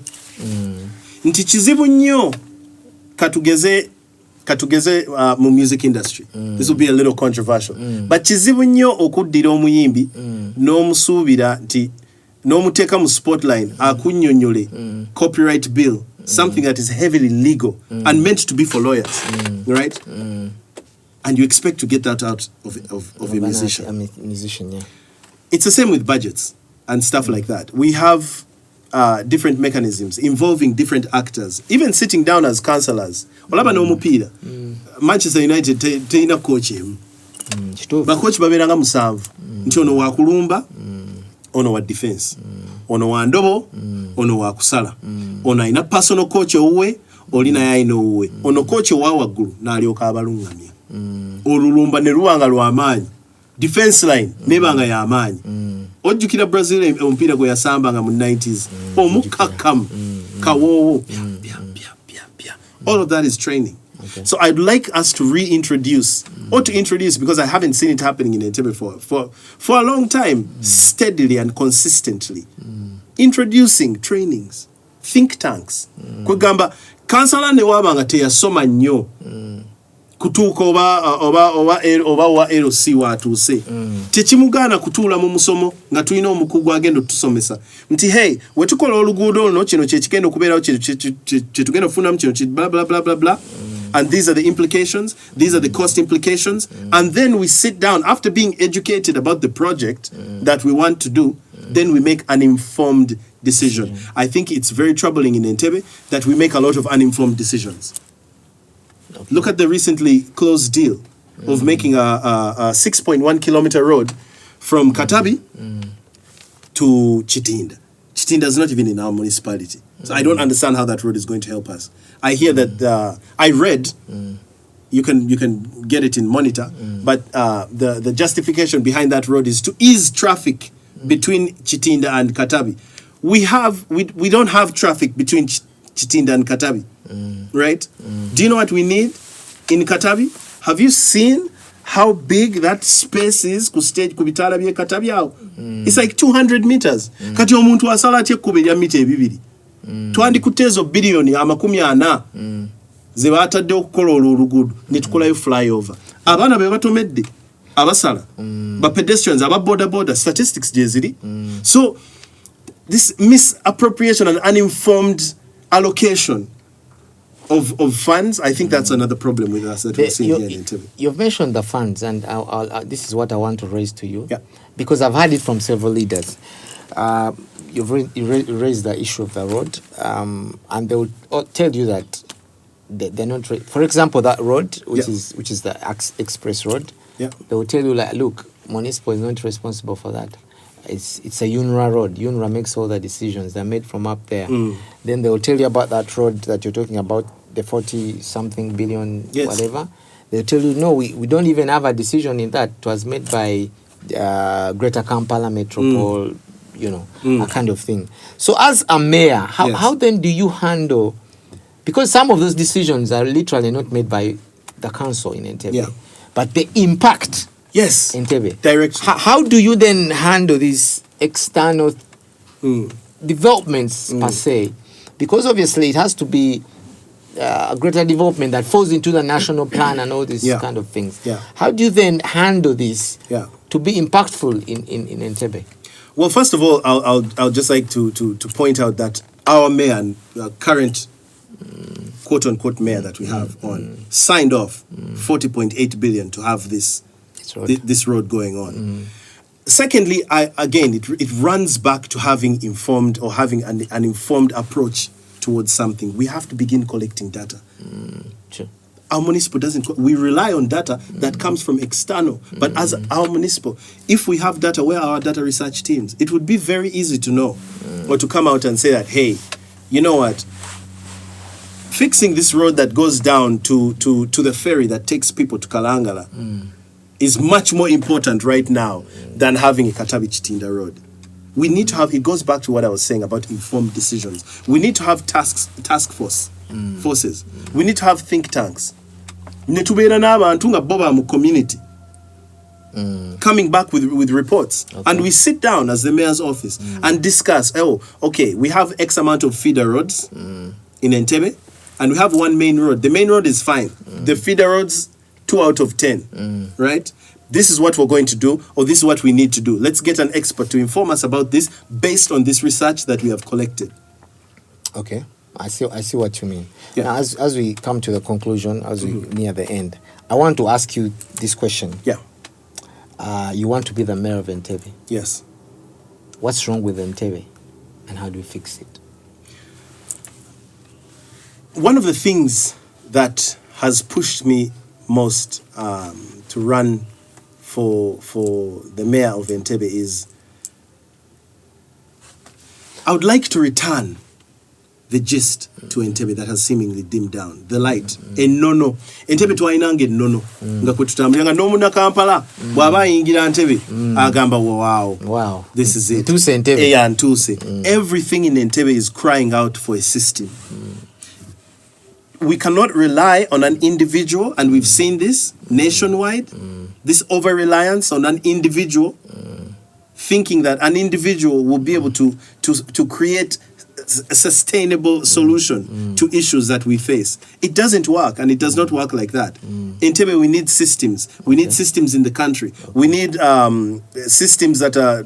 Nti kizibu nnyo katugeze mu music industry. This will be a little controversial. But kizibu nnyo okuddira omuyimbi n'omusuubira nti n'omuteeka mu spotlight akunnyonnyole copyright bill, something that is heavily legal and meant to be for lawyers, right? And you expect to get that out of a musician. A musician, yeah. It's the same with budgets and stuff like that. We have different mechanisms involving different actors, even sitting down as councillors. Olaba n'omupiira. Manchester United teina coach him. Ba coach babeeranga musanvu. Nti ono wa kulumba, ono wa defense. Ono wa ndobo, ono wa kusala. Ono ina personal coach owuwe, olina yaino uwe ono coach wa waggulu n'alyoka abalungamya olulumba ne luwanga lw'amaanyi defense line nebanga y'amaanyi ojjukira Brazil omupiira gwe yasambanga mu 90s omukakkamu kawoowo all of that is training. Okay. So I'd like us to reintroduce, or to introduce, because I haven't seen it happening in Entebbe for a long time, steadily and consistently. Introducing trainings, think tanks. Kwegamba, kansala ne wabanga teyasoma nnyo kutuuka oba wa LC watuuse. Tekimugana kutuula mu musomo nga tulina omukugu agenda otusomesa. Nti hey, wetukola oluguudo luno kino kye kigenda okubeerawo kye tugenda okufunamu kino bla bla bla bla bla. And these are the implications, these are the cost implications. And then we sit down after being educated about the project that we want to do, then we make an informed decision. I think it's very troubling in Entebbe that we make a lot of uninformed decisions. Okay. Look at the recently closed deal of making a 6.1 kilometer road from Katabi to Chitinda. Chitinda is not even in our municipality. So I don't understand how that road is going to help us. I hear that I read, you can get it in Monitor, but the justification behind that road is to ease traffic between Chitinda and Katabi. We don't have traffic between Chitinda and Katabi, right? Do you know what we need in Katabi? Have you seen how big that space is ku stage ku bitala bye Katabi awo? It's like 200 meters. Kati omuntu asala atye kubirya mita ebibiri. Twandikutezo billioni amakumi ana ze batadde okukola oluguudo ne tukolayo flyover. Abaana be batomedde abasala ba pedestrians aba border statistics je ziri. So this misappropriation and uninformed allocation of funds, I think that's another problem with us that we're seeing here in Entebbe. You've mentioned the funds, and this is what I want to raise to you, because I've heard it from several leaders. You've raised the issue of the road, and they will tell you that they're not. For example, that road, which is the express road, they will tell you like, look, municipal is not responsible for that. It's a UNRWA road. UNRWA makes all the decisions. They're made from up there. Then they will tell you about that road that you're talking about, the 40-something billion, whatever. They'll tell you, no, we don't even have a decision in that. It was made by Greater Kampala Metropole, a kind of thing. So as a mayor, how then do you handle, because some of those decisions are literally not made by the council in Entebbe, but they impact Entebbe. Directly. How do you then handle these external developments per se? Because obviously it has to be a greater development that falls into the national plan and all these kind of things. How do you then handle this to be impactful in Entebbe? Well, first of all, I'll just like to point out that our mayor and current quote-unquote mayor that we have signed off 40.8 billion to have this road going on. Secondly, it runs back to having informed or having an informed approach towards something. We have to begin collecting data. Sure. Our municipal doesn't. We rely on data that comes from external. But as our municipal, if we have data, where are our data research teams? It would be very easy to know or to come out and say that, hey, you know what? Fixing this road that goes down to the ferry that takes people to Kalangala is much more important right now than having a Katabi Chitinda road. We need to have, it goes back to what I was saying about informed decisions. We need to have task forces. We need to have think tanks. Netubeera n'abantu nga bo ba mu community coming back with reports. And we sit down as the mayor's office and discuss, we have X amount of feeder roads in Entebbe, and we have one main road. The main road is fine. The feeder roads, 2 out of 10, right? This is what we're going to do, or this is what we need to do. Let's get an expert to inform us about this based on this research that we have collected. Okay, I see what you mean. Now, as we come to the conclusion, as we near the end, I want to ask you this question. You want to be the mayor of Entebbe? Yes. What's wrong with Entebbe, and how do we fix it? One of the things that has pushed me most to run for the mayor of Entebbe is I would like to return the gist to Entebbe that has seemingly dimmed down. The light. Ennono. Entebbe twainanga ennono. Nga kwe tutambulanga n'omuna Kampala bw'aba ayingira Entebbe agamba wow. This is it. Ntuuse Entebbe. Ntuuse. Everything in Entebbe is crying out for a system. We cannot rely on an individual, and we've seen this nationwide. This over-reliance on an individual, thinking that an individual will be able to create a sustainable solution to issues that we face. It doesn't work, and it does not work like that. In Entebbe, we need systems. We need systems in the country. We need systems that are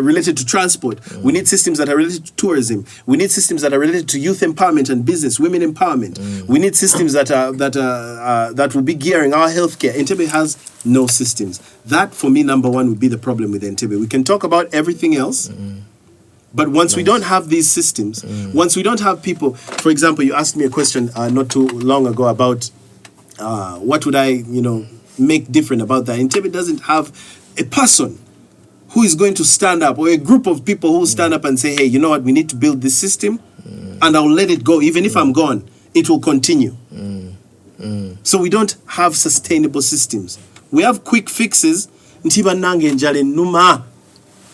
related to transport. We need systems that are related to tourism. We need systems that are related to youth empowerment and business, women empowerment. We need systems that will be gearing our healthcare. Entebbe has no systems. That, for me, number one, would be the problem with Entebbe. We can talk about everything else, but once we don't have these systems, once we don't have people, for example, you asked me a question not too long ago about what would I, make different about that. Entebbe doesn't have a person who is going to stand up, or a group of people who stand up and say, hey, you know what, we need to build this system, and I'll let it go. Even if I'm gone, it will continue. So we don't have sustainable systems. We have quick fixes. Ntiba nange njale numa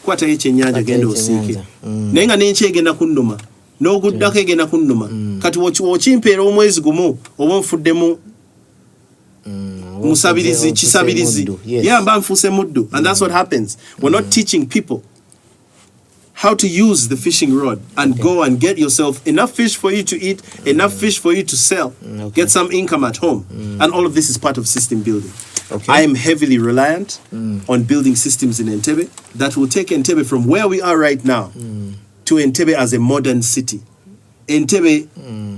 kwata ekyennyanja genda osiike. Naye nga n'enki egenda kunnuma, n'oguddako egenda kunnuma. Kati wokimpeera omwezi gumu oba nfuddemu musabirizi kisabirizi. Yeah, mba nfuuse muddu. And that's what happens. We're not teaching people how to use the fishing rod and go and get yourself enough fish for you to eat, enough fish for you to sell, get some income at home. And all of this is part of system building. I am heavily reliant on building systems in Entebbe that will take Entebbe from where we are right now to Entebbe as a modern city. Entebbe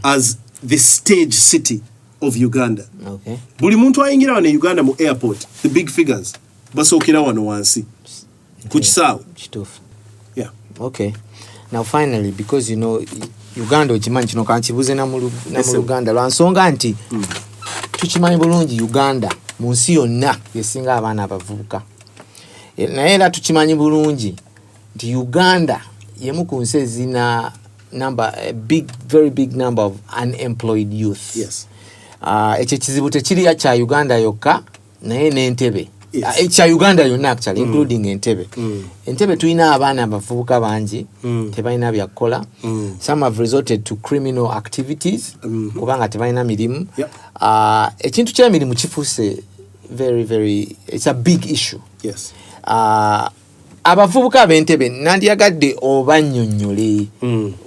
as the stage city of Uganda. Buli muntu ayingira wano Uganda mu airport, the big figures, basookera wano wansi. Kukisaawe. Yeah. Okay. Now finally, because Uganda okimanyi kino kankibuze na mu Uganda lwa nsonga nti tukimanyi bulungi Uganda mu nsi yonna yesinga abaana abavubuka. Naye era tukimanyi bulungi nti Uganda yemu ku nsi ezina very big number of unemployed youth. Yes. Ekyo kizibu tekiri kya Uganda yokka naye n'Entebbe. Ekya Uganda yonna actually including Entebbe. Entebbe tulina abaana abavubuka bangi tebalina byakola. Some have resorted to criminal activities kubanga tebalina mirimu. Ekintu ky'emirimu kifuuse very it's a big issue. Yes. Abavubuka ab'Entebbe nandiyagadde obannyonnyole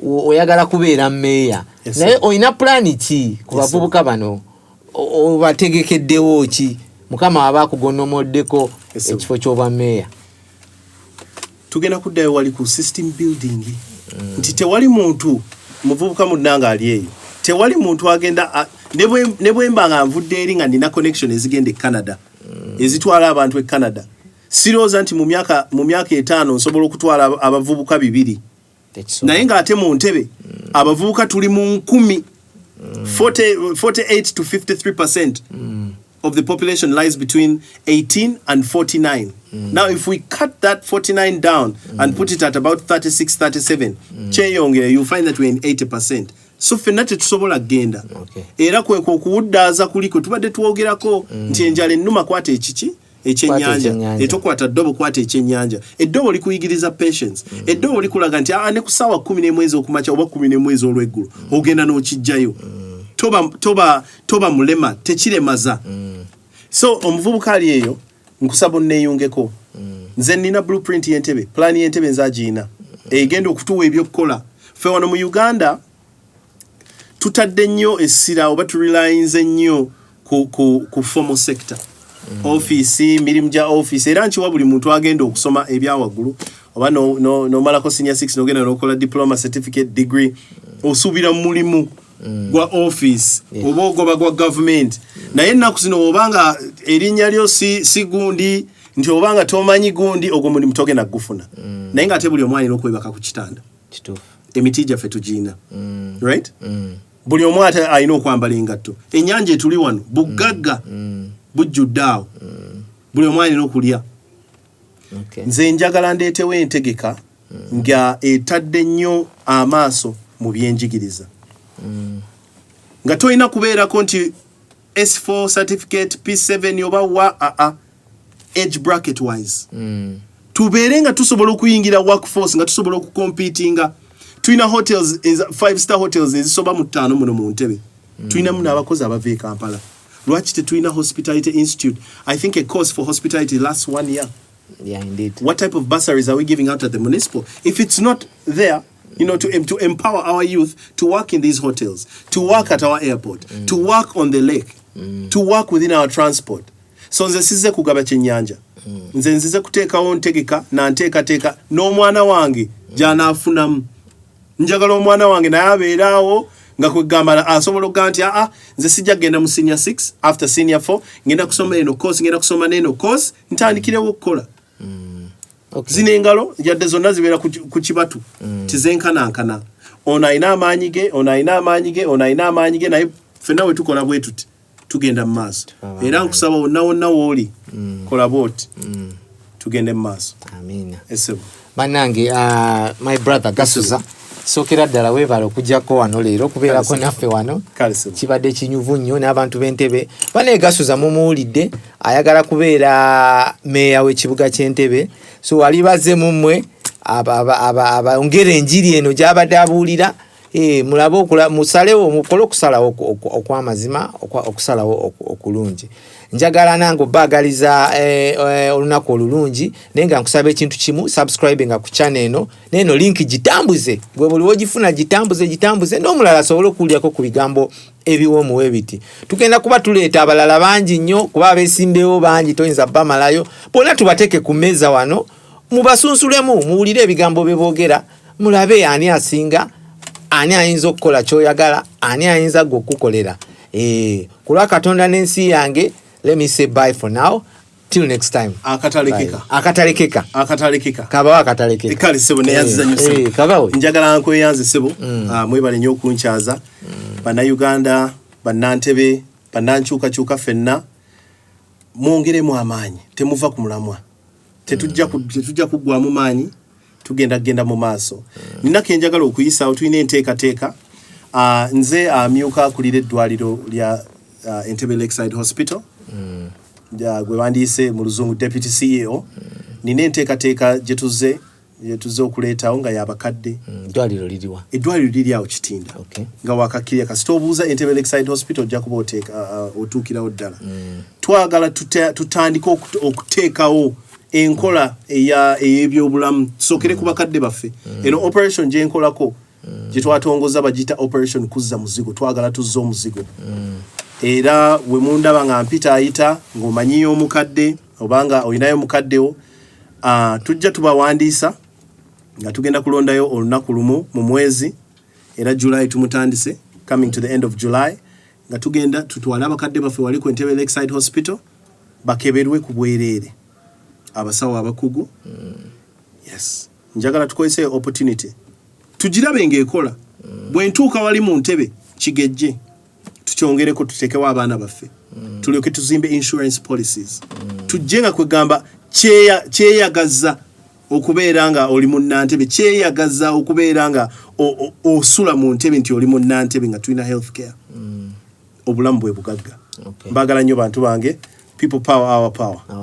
oyagala kubeera mmeeya naye olina pulaani ki ku bavubuka bano obategekeddewo ki Mukama aba kugonnomoddeko ekifo ky'obwa mmeeya? Tugenda kuddayo wali ku system building nti tewali muntu muvubuka munnanga ali eyo, tewali muntu agenda ne bwemba nga nvudde eri nga nina connection ezigenda e Canada ezitwala abantu e Canada. Sirowooza nti mu myaka 5 nsobola okutwala abavubuka 200 naye ng'ate mu Entebbe abavubuka tuli mu 10. 48 to 53% of the population lies between 18 and 49. Now, if we cut that 49 down and put it at about 36, 37, you'll find that we're in 80%. So fenna tetusobola genda. Era kwe kuwuddaza kuliko tubadde twogerako nti enjala ennuma kwata ekiki ekyennyanja etokwata ddobo kwata ekyennyanja. Eddobo likuyigiriza patience. Eddobo likulaga nti ne ku ssaawa 10 okumakya oba 10 olw'eggulu ogenda n'okijjayo. Toba mulema tekiremaza. So omuvubuka ali eyo nkusaba onneeyungeko. Nze nina blueprint y'Entebbe, plan y'Entebbe nze agiina egenda okutuwa ebyokukola. Ffe wano mu Uganda tutadde nnyo essira oba turelyinze nnyo ku formal sector. Office, mirimu gya office, era nkiwa buli muntu agenda okusoma ebyawaggulu oba nomalako senior 6 n'ogenda n'okola diploma, certificate, degree, osuubira mu mulimu gwa office oba ogoba gwa government. Naye ennaku zino obanga erinnya lyo si gundi nti obanga tomanyi gundi ogwo mulimu togenda gufuna. Naye ng'ate buli omwana n'okwebaka ku kitanda. Emiti gyaffe tugiina. Right? Buli omu ate alina okwambala engatto. Ennyanja etuli wano bugagga bujjudde awo. Buli omu alina okulya. Nze njagala ndeetewo entegeka nga etadde nnyo amaaso mu byenjigiriza nga toyina kubeerako nti S4 certificate P7 oba wa age bracket wise tubeere nga tusobola okuyingira workforce nga tusobola okucompetinga. Tulina hotels 5-star hotels ezisoba mu 5 muno mu Entebbe. Tulina muno abakozi abava e Kampala. Lwaki tetulina hospitality institute? I think a course for hospitality lasts 1 year. Yeah, indeed. What type of bursaries are we giving out at the municipal? If it's not there, you know, to empower our youth to work in these hotels, to work at our airport, to work on the lake, to work within our transport. So nze size kugaba kyennyanja. Nze nzize kuteekawo ntegeka na nteekateeka n'omwana wange gy'anaafunamu. Njagala omwana wange naye abeeraawo nga kwegamba asobola okugaa nti nze sijja kugenda mu senior 6 after senior 4 ngenda kusoma eno course ngenda kusoma n'eno course ntandikirewo okukola. Okay. Zino engalo yadde zonna zibeera ku kibatu tizenkanankana. Ono ayina amaanyi ge, ono ayina amaanyi ge, ono ayina amaanyi ge, naye ffenna we tukola bwe tuti tugenda mu maaso. Era nkusaba wonna wonna w'oli kola bw'oti tugende mu maaso. Amina. Esebo. Bannange, my brother Gasuza, sookera ddala weebala okujjako wano leero okubeerako naffe wano. Kibadde kinyuvu nnyo n'abantu b'Entebbe. Bane Gasuza mumuwulidde ayagala kubeera meeya w'ekibuga ky'Entebbe. So alibaze mumwe abongera enjiri eno gy'abadde abuulira. Mulabe musalewo mukole okusalawo okw'amazima okusalawo okulungi. Njagala nange obbagaliza olunaku olulungi naye nga nkusaba ekintu kimu, subscribe nga ku channel eno neno link gitambuze bwe buli wogifuna gitambuze n'omulala asobole okuwulyako ku bigambo ebiwoomu webiti. Tugenda kuba tuleeta abalala bangi nnyo kuba abeesimbewo bangi toyinza bamalayo, bonna tubateeke ku mmeeza wano mubasunsulemu muwulire ebigambo bye boogera, mulabe ani asinga, ani ayinza okukola ky'oyagala, ani ayinza gwe okukolera. Kulwa Katonda n'ensi yange, let me say bye for now. Till next time. Akatalekeka. Kabawo akatalekeka. Kale sebo neyanziza nnyo sebo. Kabawo. Njagala nkweyanze sebo. Mwebale nnyo okunkyaza. Bana Uganda, bana Entebbe, bannankyukakyuka ffenna. Mwongeremu amaanyi. Temuva ku mulamwa. Tetujja kuggwamu maanyi. Tugenda mu maaso. Nina kenjagala okuyisaawo tulina enteekateeka. Nze amyuka akulira eddwaliro lya Entebbe Lakeside Hospital. Gwe bandiise mu luzungu deputy CEO. Nina enteekateeka gye tuzze okuleetawo nga y'abakadde. Eddwaliro liriwa? Eddwaliro liri awo Kitinda. Okay. Nga wakakirya kasita obuuza Entebbe Lakeside Hospital ojja kuba otuukirawo ddala. Twagala tutandika okuteekawo enkola ey'ebyobulamu tusokere ku bakadde baffe. Eno operation gye nkolako gye twatongoza bagiyita operation kuzza muzigo, twagala tuzza omuzigo. Era we mundaba nga mpita ayita ng'omanyiyo omukadde obanga olinayo mukaddewo, tujja tubawandiisa nga tugenda kulondayo olunaku lumu mu mwezi, era July tumutandise, coming to the end of July, nga tugenda tutwale abakadde baffe wali ku Entebbe Lakeside Hospital bakeberwe ku bwereere abasawo abakugu. Yes, njagala tukozese opportunity tugirabe ng'ekola. Bwe ntuuka wali mu Entebbe kigejje tukyongereko tutekewo abaana baffe, tulyoke tuzimbe insurance policies, tujje nga kwegamba kyeyagaza okubeera nga oli mu Entebbe, kyeyagaza okubeera nga osula mu Entebbe nti oli mu Entebbe nga tulina health care. Obulamu bwe bugagga. Mbagala nnyo bantu bange. People power, our power.